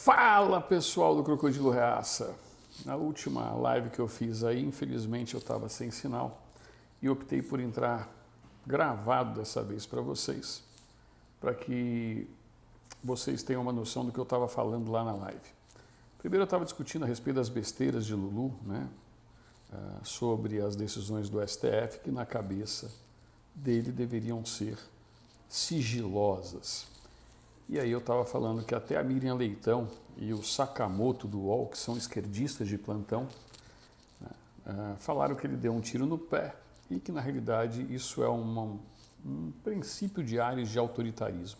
Fala pessoal do Crocodilo Reaça! Na última live que eu fiz aí, infelizmente eu estava sem sinal e optei por entrar gravado dessa vez para vocês, para que vocês tenham uma noção do que eu estava falando lá na live. Primeiro eu estava discutindo a respeito das besteiras de Lulu, né? Sobre as decisões do STF que na cabeça dele deveriam ser sigilosas. E aí eu estava falando que até a Miriam Leitão e o Sakamoto do UOL, que são esquerdistas de plantão, falaram que ele deu um tiro no pé e que na realidade isso é um princípio de Ares de autoritarismo.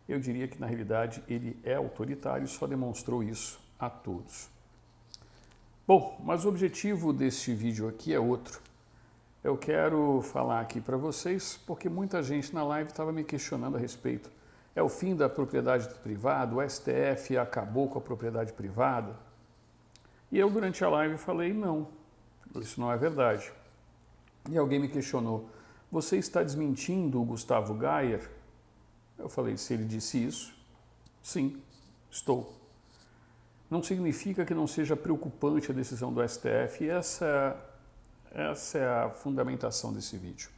Eu diria que na realidade ele é autoritário e só demonstrou isso a todos. Bom, mas o objetivo deste vídeo aqui é outro. Eu quero falar aqui para vocês porque muita gente na live estava me questionando a respeito. É o fim da propriedade privada? O STF acabou com a propriedade privada? E eu durante a live falei, não, isso não é verdade. E alguém me questionou, você está desmentindo o Gustavo Gayer? Eu falei, se ele disse isso, sim, estou. Não significa que não seja preocupante a decisão do STF e essa é a fundamentação desse vídeo.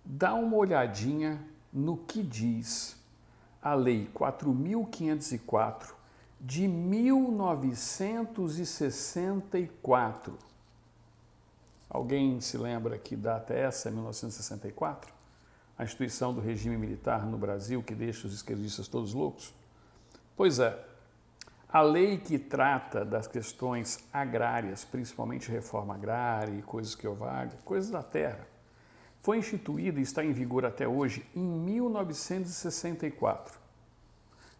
Dá uma olhadinha no que diz a Lei 4.504 de 1964. Alguém se lembra que data é essa, 1964? A instituição do regime militar no Brasil que deixa os esquerdistas todos loucos? Pois é, a lei que trata das questões agrárias, principalmente reforma agrária e coisas que eu valho, coisas da terra, foi instituída e está em vigor até hoje em 1964.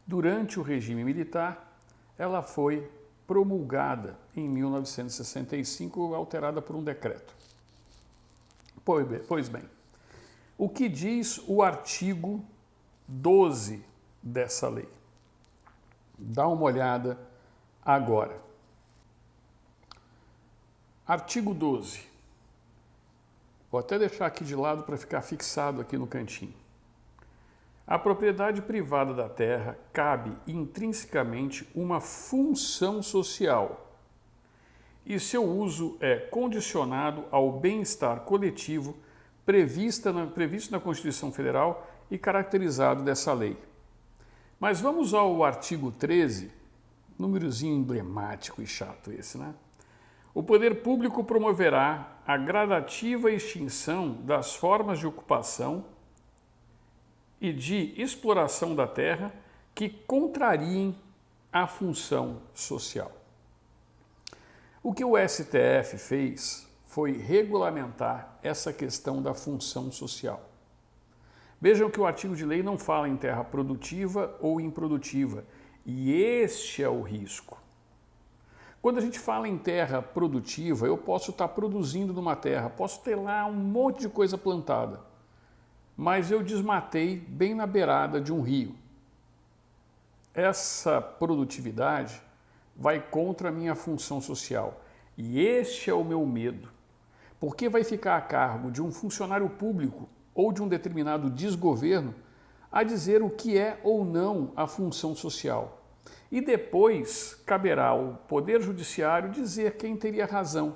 Durante o regime militar, ela foi promulgada em 1965, alterada por um decreto. Pois bem, o que diz o artigo 12 dessa lei? Dá uma olhada agora. Artigo 12. Vou até deixar aqui de lado para ficar fixado aqui no cantinho. A propriedade privada da terra cabe intrinsecamente uma função social e seu uso é condicionado ao bem-estar coletivo previsto na Constituição Federal e caracterizado dessa lei. Mas vamos ao artigo 13, númerozinho emblemático e chato esse, né? O poder público promoverá a gradativa extinção das formas de ocupação e de exploração da terra que contrariem a função social. O que o STF fez foi regulamentar essa questão da função social. Vejam que o artigo de lei não fala em terra produtiva ou improdutiva, e este é o risco. Quando a gente fala em terra produtiva, eu posso estar produzindo numa terra, posso ter lá um monte de coisa plantada, mas eu desmatei bem na beirada de um rio. Essa produtividade vai contra a minha função social e este é o meu medo, porque vai ficar a cargo de um funcionário público ou de um determinado desgoverno a dizer o que é ou não a função social. E depois caberá ao Poder Judiciário dizer quem teria razão.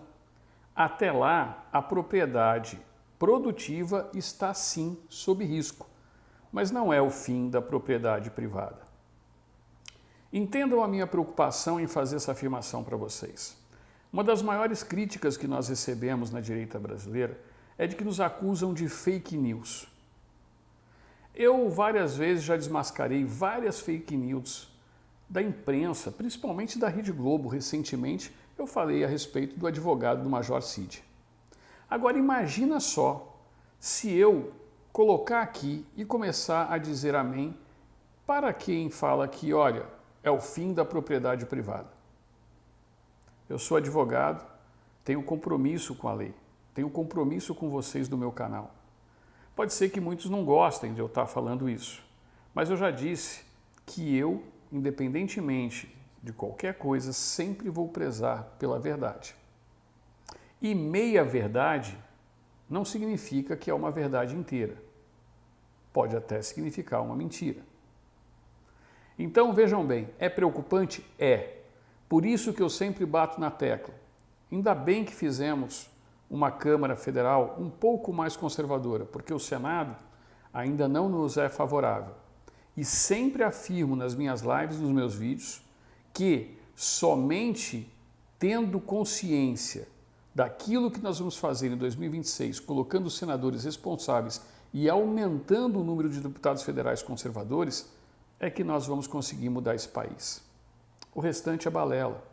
Até lá, a propriedade produtiva está sim sob risco, mas não é o fim da propriedade privada. Entendam a minha preocupação em fazer essa afirmação para vocês. Uma das maiores críticas que nós recebemos na direita brasileira é de que nos acusam de fake news. Eu várias vezes já desmascarei várias fake news da imprensa, principalmente da Rede Globo. Recentemente eu falei a respeito do advogado do Major Cid. Agora imagina só se eu colocar aqui e começar a dizer amém para quem fala que, olha, é o fim da propriedade privada. Eu sou advogado, tenho compromisso com a lei, tenho compromisso com vocês do meu canal. Pode ser que muitos não gostem de eu estar falando isso, mas eu já disse que eu, independentemente de qualquer coisa, sempre vou prezar pela verdade. E meia verdade não significa que é uma verdade inteira. Pode até significar uma mentira. Então, vejam bem, é preocupante? É. Por isso que eu sempre bato na tecla. Ainda bem que fizemos uma Câmara Federal um pouco mais conservadora, porque o Senado ainda não nos é favorável. E sempre afirmo nas minhas lives, nos meus vídeos, que somente tendo consciência daquilo que nós vamos fazer em 2026, colocando os senadores responsáveis e aumentando o número de deputados federais conservadores, é que nós vamos conseguir mudar esse país. O restante é balela.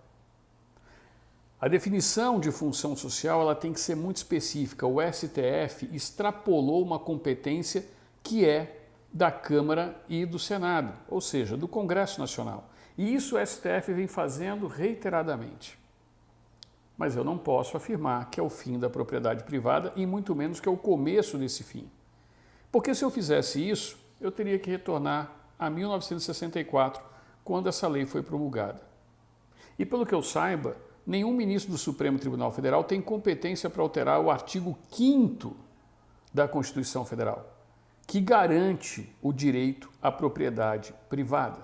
A definição de função social ela tem que ser muito específica. O STF extrapolou uma competência que é da Câmara e do Senado, ou seja, do Congresso Nacional. E isso o STF vem fazendo reiteradamente. Mas eu não posso afirmar que é o fim da propriedade privada e muito menos que é o começo desse fim. Porque se eu fizesse isso, eu teria que retornar a 1964, quando essa lei foi promulgada. E pelo que eu saiba, nenhum ministro do Supremo Tribunal Federal tem competência para alterar o artigo 5º da Constituição Federal, que garante o direito à propriedade privada.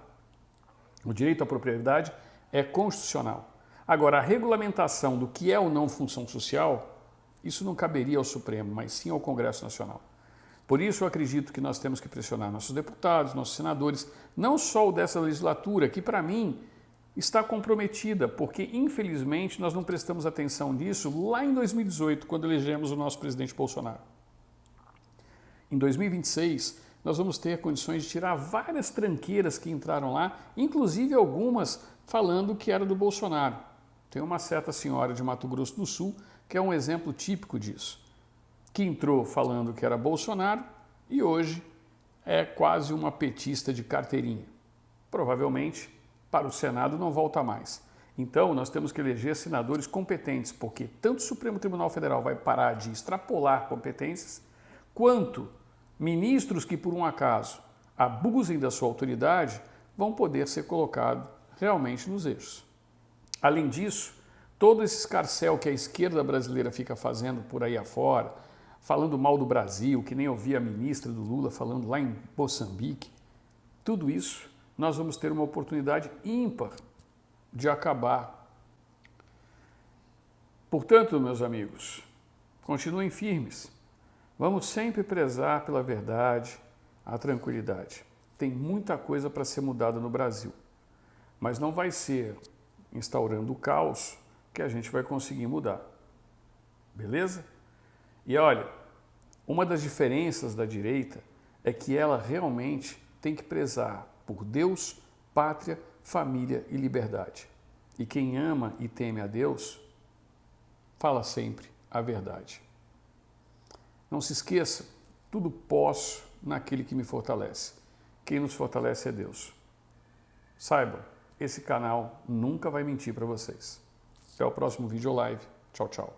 O direito à propriedade é constitucional. Agora, a regulamentação do que é ou não função social, isso não caberia ao Supremo, mas sim ao Congresso Nacional. Por isso, eu acredito que nós temos que pressionar nossos deputados, nossos senadores, não só o dessa legislatura, que para mim está comprometida, porque infelizmente nós não prestamos atenção nisso lá em 2018, quando elegemos o nosso presidente Bolsonaro. Em 2026, nós vamos ter condições de tirar várias tranqueiras que entraram lá, inclusive algumas falando que era do Bolsonaro. Tem uma certa senhora de Mato Grosso do Sul que é um exemplo típico disso, que entrou falando que era Bolsonaro e hoje é quase uma petista de carteirinha. Provavelmente, para o Senado não volta mais. Então, nós temos que eleger senadores competentes, porque tanto o Supremo Tribunal Federal vai parar de extrapolar competências, quanto ministros que, por um acaso, abusem da sua autoridade, vão poder ser colocados realmente nos eixos. Além disso, todo esse escarcéu que a esquerda brasileira fica fazendo por aí afora, falando mal do Brasil, que nem eu vi a ministra do Lula falando lá em Moçambique, tudo isso nós vamos ter uma oportunidade ímpar de acabar. Portanto, meus amigos, continuem firmes. Vamos sempre prezar pela verdade, a tranquilidade. Tem muita coisa para ser mudada no Brasil, mas não vai ser instaurando o caos que a gente vai conseguir mudar. Beleza? E olha, uma das diferenças da direita é que ela realmente tem que prezar por Deus, pátria, família e liberdade. E quem ama e teme a Deus, fala sempre a verdade. Não se esqueça, tudo posso naquele que me fortalece. Quem nos fortalece é Deus. Saibam, esse canal nunca vai mentir para vocês. Até o próximo vídeo ou live. Tchau, tchau.